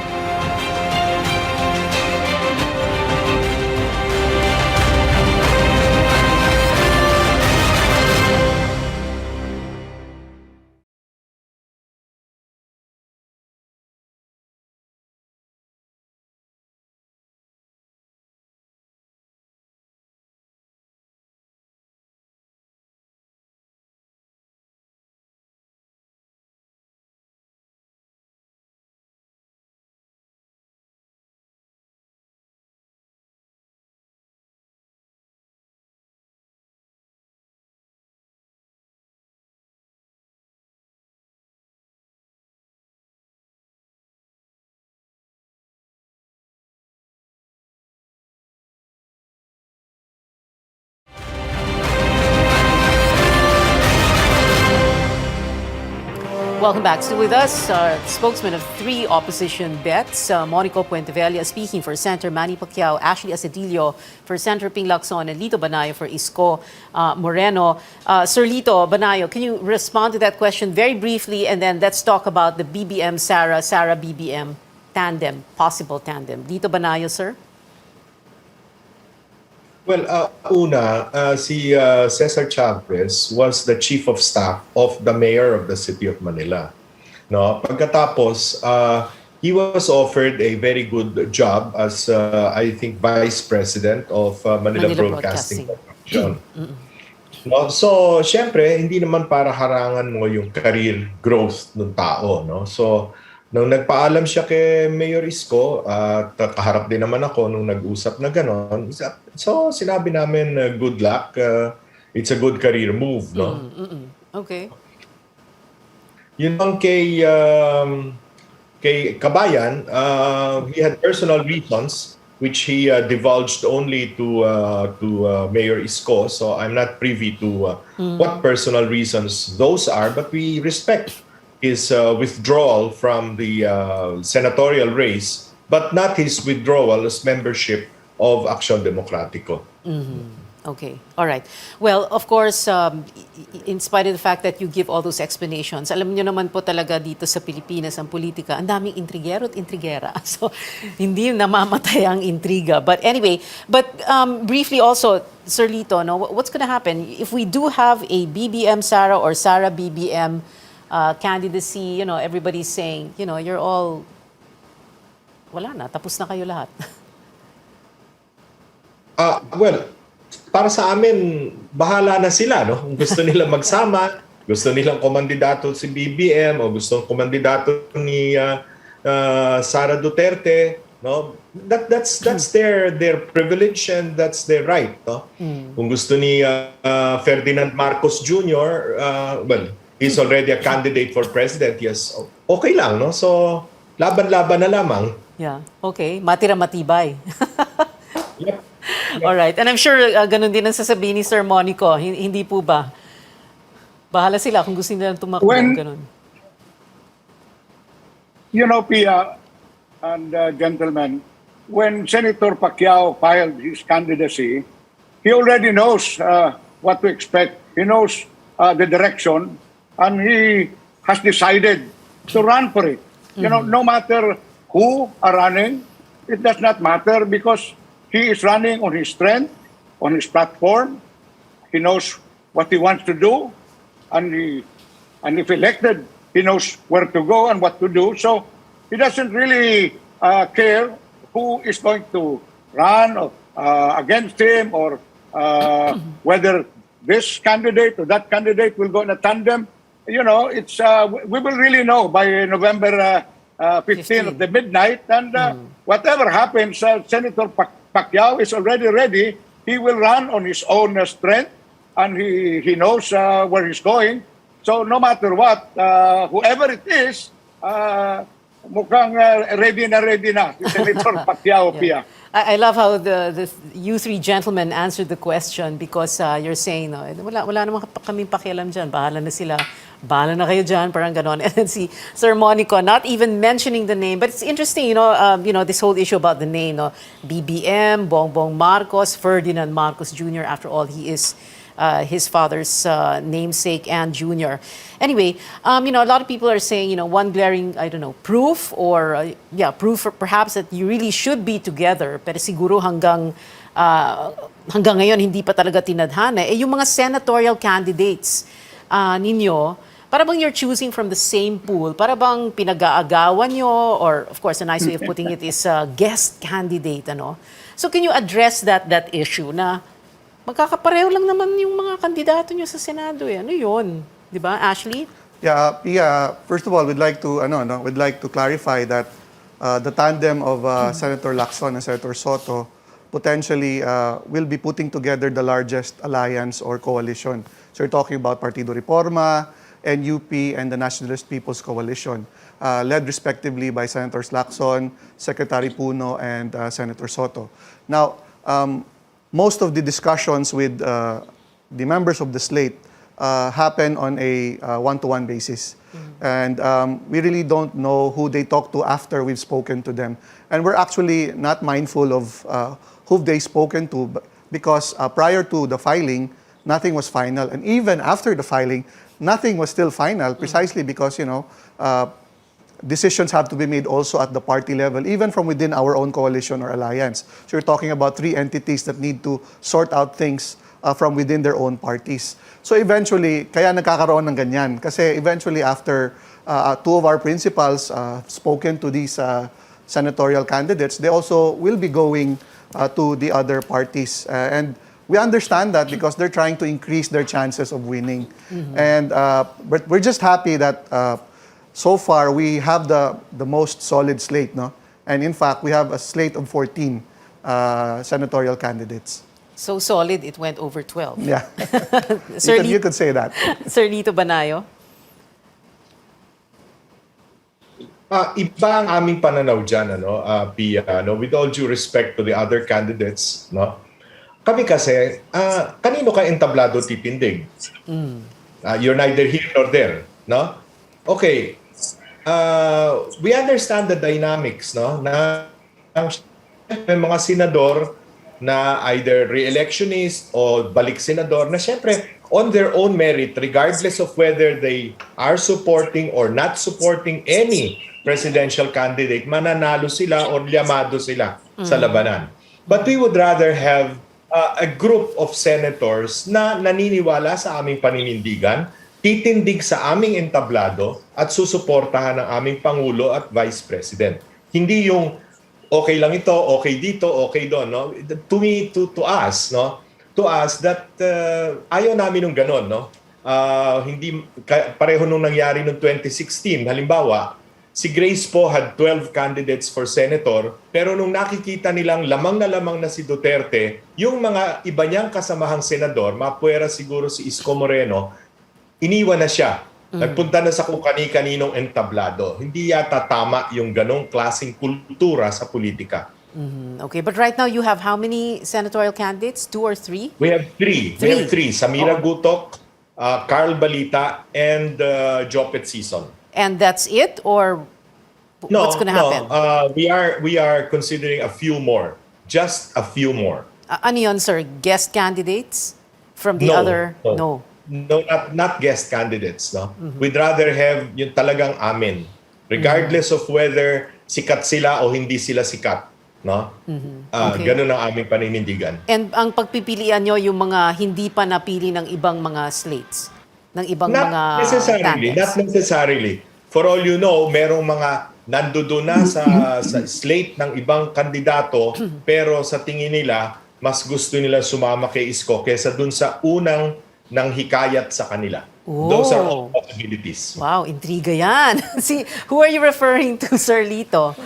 Welcome back. Still with us, spokesman of 3 opposition bets, Monico Puentevella speaking for Senator Manny Pacquiao, Ashley Acedillo for Senator Ping Lacson, and Lito Banayo for Isko Moreno. Sir Lito Banayo, can you respond to that question very briefly, and then let's talk about the BBM-Sara, Sara-BBM tandem, possible tandem. Lito Banayo, sir? Well, si Cesar Chavez was the chief of staff of the mayor of the city of Manila. No, pagkatapos, he was offered a very good job as, I think, vice president of Manila Broadcasting Corporation. No, so, syempre, hindi naman para harangan mo yung career growth ng tao. No? So, nung nagpaalam siya kay Mayor Isko, at kaharap din naman ako nung nag-usap na gano'n, so sinabi namin good luck, it's a good career move, no? Okay. Yun ang kay Cabayan, he had personal reasons which he divulged only to Mayor Isko, so I'm not privy to what personal reasons those are, but we respect his withdrawal from the senatorial race, but not his withdrawal as membership of Acción Democrático. Okay, all right. Well, of course, in spite of the fact that you give all those explanations, alam niyo naman po talaga dito sa Pilipinas, ang politika, ang daming intrigero at intrigera. So, hindi namamatay ang intriga. But anyway, briefly also, Sir Lito, no, what's going to happen if we do have a BBM-Sara or Sara-BBM candidacy? You know, everybody's saying, you know, you're all, wala na, tapos na kayo lahat. Well, para sa amin, bahala na sila, no? Kung gusto nila magsama, gusto nilang kumandidato si BBM o gusto kumandidato ni Sara Duterte, no? That's their privilege and that's their right, no? Kung gusto ni Ferdinand Marcos Jr., well, he's already a candidate for president, yes. Okay lang, no? So, laban-laban na lamang. Yeah, okay. Matira matibay. Yep. All right. And I'm sure ganun din ang sasabihin ni Sir Monico. Hindi po ba? Bahala sila kung gusto nila tumakbo. Ganun. You know, Pia and gentlemen, when Senator Pacquiao filed his candidacy, he already knows what to expect. He knows the direction, and he has decided to run for it. You know, no matter who are running, it does not matter because he is running on his strength, on his platform. He knows what he wants to do, and if elected, he knows where to go and what to do. So he doesn't really care who is going to run against him or whether this candidate or that candidate will go in a tandem. You know, it's we will really know by November 15 of the midnight, and whatever happens, Senator Pacquiao is already ready. He will run on his own strength, and he knows where he's going. So no matter what, whoever it is, mukhang ready na si Senator Pacquiao Pia. I love how the you three gentlemen answered the question because you're saying, no, wala naman kaming pakialam dyan. Bahala na sila. Bahala na kayo dyan. Parang ganon. And then si Sir Monico, not even mentioning the name. But it's interesting, you know, this whole issue about the name. No? BBM, Bongbong Marcos, Ferdinand Marcos Jr. After all, he is his father's namesake and junior. Anyway, you know, a lot of people are saying, you know, one glaring, I don't know, proof or, proof perhaps that you really should be together. Pero siguro hanggang ngayon, hindi pa talaga tinadhana. Yung mga senatorial candidates ninyo, para bang you're choosing from the same pool? Para bang pinag-aagawan nyo? Or, of course, a nice way of putting it is guest candidate, ano? So can you address that issue na magkakapareho lang naman yung mga kandidato nyo sa Senado eh. Ano yun? Di ba, Ashley? Yeah. First of all, we'd like to clarify that the tandem of Senator Lacson and Senator Soto potentially will be putting together the largest alliance or coalition. So you're talking about Partido Reforma, NUP, and the Nationalist People's Coalition, led respectively by Senators Lacson, Secretary Puno, and Senator Soto. Now, most of the discussions with the members of the slate happen on a one-to-one basis. And we really don't know who they talk to after we've spoken to them. And we're actually not mindful of who they've spoken to because prior to the filing, nothing was final. And even after the filing, nothing was still final precisely because, you know, decisions have to be made also at the party level, even from within our own coalition or alliance. So you're talking about 3 entities that need to sort out things from within their own parties. So eventually, kaya nagkakaroon ng ganyan. Kasi eventually after 2 of our principals spoken to these senatorial candidates, they also will be going to the other parties. And we understand that because they're trying to increase their chances of winning. And but we're just happy that so far, we have the most solid slate, no? And in fact, we have a slate of 14 senatorial candidates. So solid, it went over 12. Yeah. Sir you could say that. Sir Lito Banayo? Iba ang aming pananaw dyan, Pia, with all due respect to the other candidates, no? Kami kasi, kanino ka entablado titindig? You're neither here nor there, no? Okay. We understand the dynamics, no? Na may mga senador na either re-electionist o balik senador na syempre on their own merit, regardless of whether they are supporting or not supporting any presidential candidate, mananalo sila o llamado sila sa labanan. But we would rather have a group of senators na naniniwala sa aming paninindigan, titindig sa aming entablado at susuportahan ng aming Pangulo at Vice President. Hindi yung okay lang ito, okay dito, okay doon, no? To us, no? To us that ayaw namin ng ganon, no? Hindi pareho nung nangyari noong 2016. Halimbawa, si Grace po had 12 candidates for senator, pero nung nakikita nilang lamang na si Duterte, yung mga iba niyang kasamahang senador, mapuwera siguro si Isko Moreno, iniwan na siya. Nagpunta na sa kung kani-kaninong entablado. Hindi yata tama yung ganong klaseng kultura sa politika. Okay, but right now you have how many senatorial candidates? 2 or 3? We have 3. We have 3. Samira Gutok, Carl Balita, and Jopet Sison. And that's it? Or what's going to happen? No. We are considering a few more. Just a few more. Ano yun, sir? Guest candidates from the other? No. No, not guest candidates, no. We'd rather have yung talagang amin, regardless of whether sikat sila o hindi sila sikat, no. Okay. Ganun ang aming paninindigan. And ang pagpipilian nyo yung mga hindi pa napili ng ibang mga slates, ng ibang mga candidates? Not necessarily. For all you know, merong mga nandoon na sa slate ng ibang kandidato, pero sa tingin nila mas gusto nila sumama kay Isko kaysa dun sa unang nang hikayat sa kanila. Those are all possibilities. Wow, intriga yan. See, who are you referring to, Sir Lito?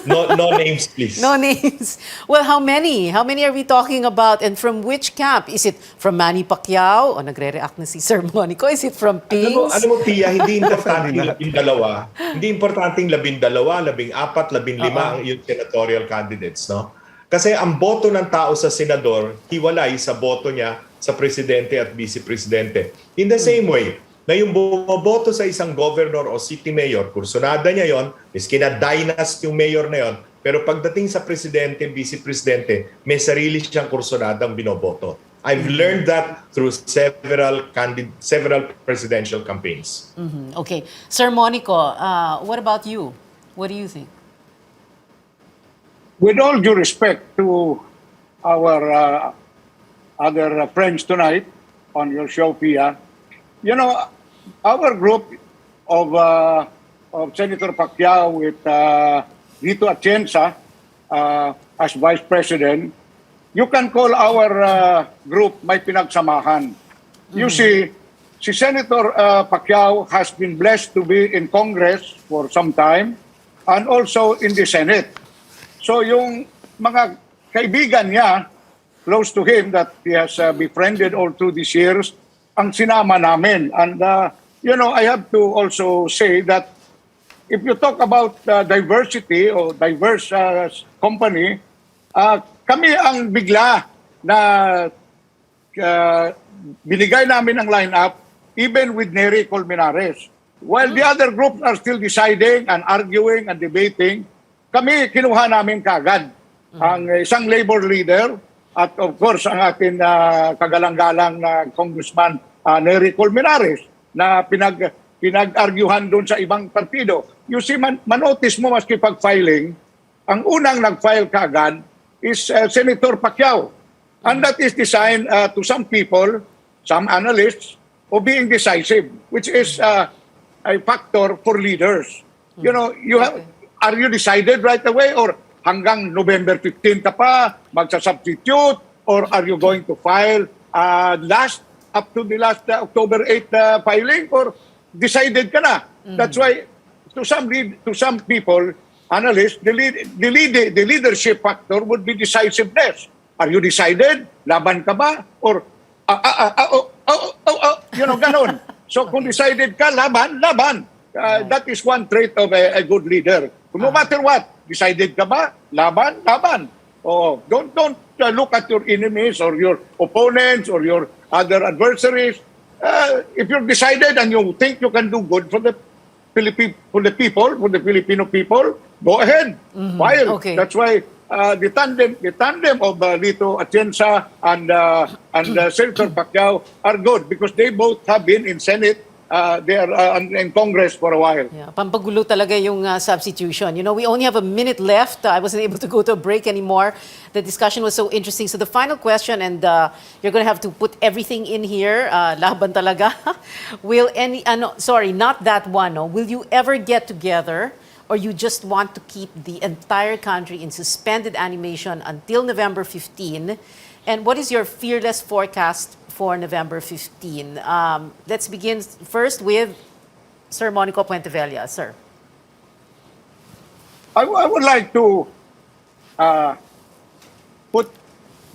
No names, please. No names. Well, how many? How many are we talking about? And from which camp? Is it from Manny Pacquiao? O nagre-react na si Sir Monico? Is it from Pings? Alam mo, Tia, hindi importante yung 12. Hindi importante yung 12, 14, 15 ang yung senatorial candidates, no? Kasi ang boto ng tao sa senador, hiwalay sa boto niya sa presidente at vice-presidente. In the same way, na yung bumoboto sa isang governor o city mayor, kursunada niya yon, miski na dynast yung mayor na yon, pero pagdating sa presidente, vice-presidente, may sarili siyang kursunadang binoboto. I've learned that through several presidential campaigns. Okay. Sir Monico, what about you? What do you think? With all due respect to our other friends tonight on your show, Pia, you know, our group of Senator Pacquiao with Vito Atienza as Vice President, you can call our group may pinagsamahan. You see, si Senator Pacquiao has been blessed to be in Congress for some time and also in the Senate. So yung mga kaibigan niya, close to him, that he has befriended all through these years, ang sinama namin. And, you know, I have to also say that if you talk about diversity or diverse company, kami ang bigla na binigay namin ang lineup even with Nery Colmenares. While the other groups are still deciding and arguing and debating, kami kinuha namin kagad ang isang labor leader at of course ang ating kagalang-galang na Congressman Nery Colmenares na pinag-arguhan doon sa ibang partido. You see, manotice mo maski pag-filing, ang unang nag-file kagad is Senator Pacquiao. And that is designed to some people, some analysts, of being decisive, which is a factor for leaders. You know, are you decided right away or hanggang November 15 ka pa magsasubstitute or are you going to file up to the last October 8 filing or decided ka na? That's why to some people, analysts, the leadership factor would be decisiveness. Are you decided? Laban ka ba? Or you know, ganon. So kung decided ka, laban. That is one trait of a good leader. No matter what, decided ka ba? Laban. Oh, don't look at your enemies or your opponents or your other adversaries. If you're decided and you think you can do good for the Filipino people, go ahead. File. Okay. That's why the tandem of Lito Atienza and Senator Pacquiao are good because they both have been in Senate. They are in Congress for a while. Yeah, pampagulo talaga yung substitution. You know, we only have a minute left. I wasn't able to go to a break anymore. The discussion was so interesting. So the final question, and you're going to have to put everything in here. Laban talaga. Sorry, not that one. No? Will you ever get together or you just want to keep the entire country in suspended animation until November 15? And what is your fearless forecast for November 15? Let's begin first with Sir Monico Puentevella. Sir. I would like to put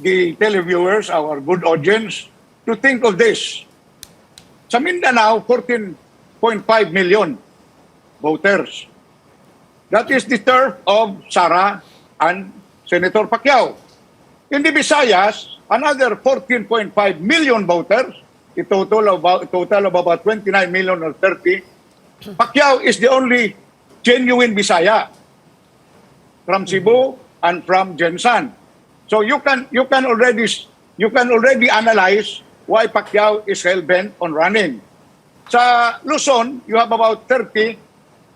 the televiewers, our good audience, to think of this. Sa Mindanao, 14.5 million voters. That is the turf of Sara and Senator Pacquiao. In the Visayas, another 14.5 million voters, a total of about 29 million or 30. Pacquiao is the only genuine Bisaya from Cebu and from Jensan. So you can already analyze why Pacquiao is hell-bent on running. Sa Luzon, you have about 30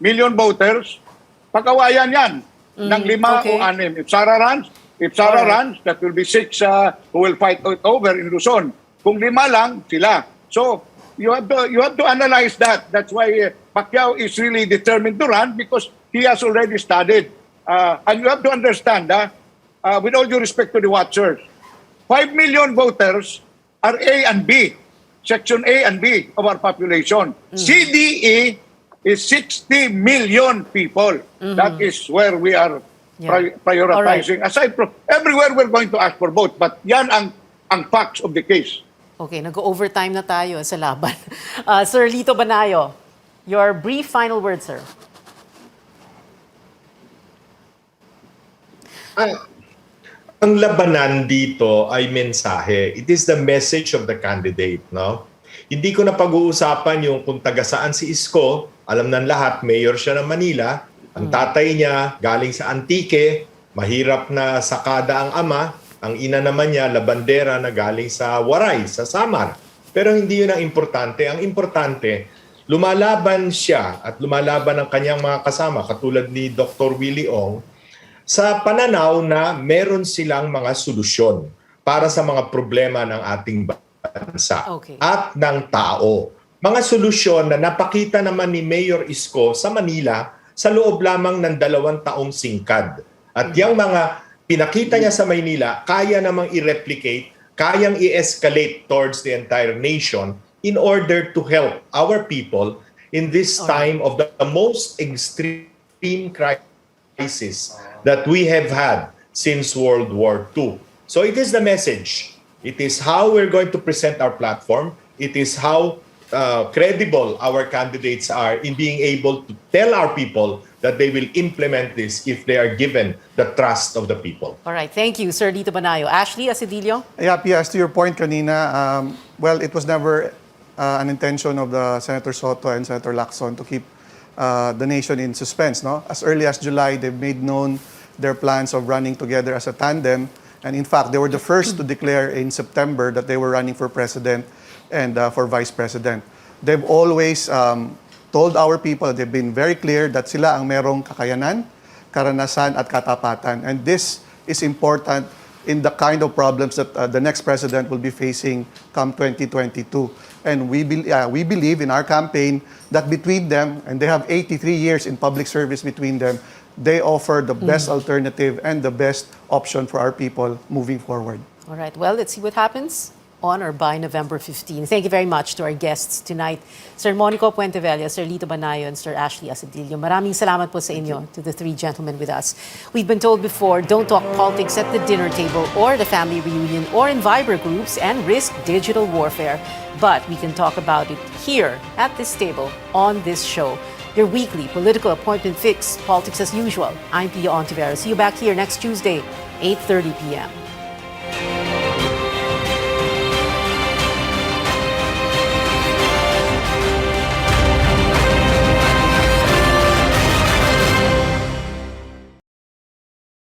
million voters. Pag-awayan yan ng 5 o 6. If Sara runs, that will be 6 who will fight it over in Luzon. Kung 5 lang, sila. So you have to analyze that. That's why Pacquiao is really determined to run because he has already studied. And you have to understand, with all due respect to the watchers, 5 million voters are A and B. Section A and B of our population. CDE is 60 million people. That is where we are prioritizing. Aside from everywhere, we're going to ask for vote. But yan ang facts of the case. Okay, nag-overtime na tayo sa laban. Sir Lito Banayo, your brief final word, sir. Ang labanan dito ay mensahe. It is the message of the candidate, no? Hindi ko na pag-uusapan yung kung taga saan si Isko. Alam ng lahat, mayor siya ng Manila. Ang tatay niya galing sa Antique, mahirap na sakada ang ama. Ang ina naman niya, labandera na galing sa Waray, sa Samar. Pero hindi yun ang importante. Ang importante, lumalaban siya at lumalaban ang kanyang mga kasama, katulad ni Dr. Willie Ong, sa pananaw na meron silang mga solusyon para sa mga problema ng ating bansa at ng tao. Mga solusyon na napakita naman ni Mayor Isko sa Manila sa loob lamang ng 2 taong singkad. At yung mga pinakita niya sa Maynila, kaya namang i-replicate, kayang i-escalate towards the entire nation in order to help our people in this time of the most extreme crisis that we have had since World War II. So it is the message. It is how we're going to present our platform. It is how credible our candidates are in being able to tell our people that they will implement this if they are given the trust of the people. All right, thank you, Sir Lito Banayo. Ashley Asidilio? Yes, to your point kanina, well, it was never an intention of the Senator Soto and Senator Lacson to keep the nation in suspense. No? As early as July, they've made known their plans of running together as a tandem. And in fact, they were the first to declare in September that they were running for president and for vice president. They've always told our people, they've been very clear that sila ang merong kakayanan, karanasan at katapatan. And this is important in the kind of problems that the next president will be facing come 2022. And we believe in our campaign that between them, and they have 83 years in public service between them, they offer the best alternative and the best option for our people moving forward. All right, well, let's see what happens on or by November 15. Thank you very much to our guests tonight, Sir Monico Puentevella, Sir Lito Banayo, and Sir Ashley Asidilio. Maraming salamat po sa inyo, to the three gentlemen with us. We've been told before, don't talk politics at the dinner table or the family reunion or in Viber groups and risk digital warfare. But we can talk about it here at this table on this show. Your weekly political appointment fix, politics as usual. I'm Pia Ontiveros. See you back here next Tuesday, 8:30 p.m.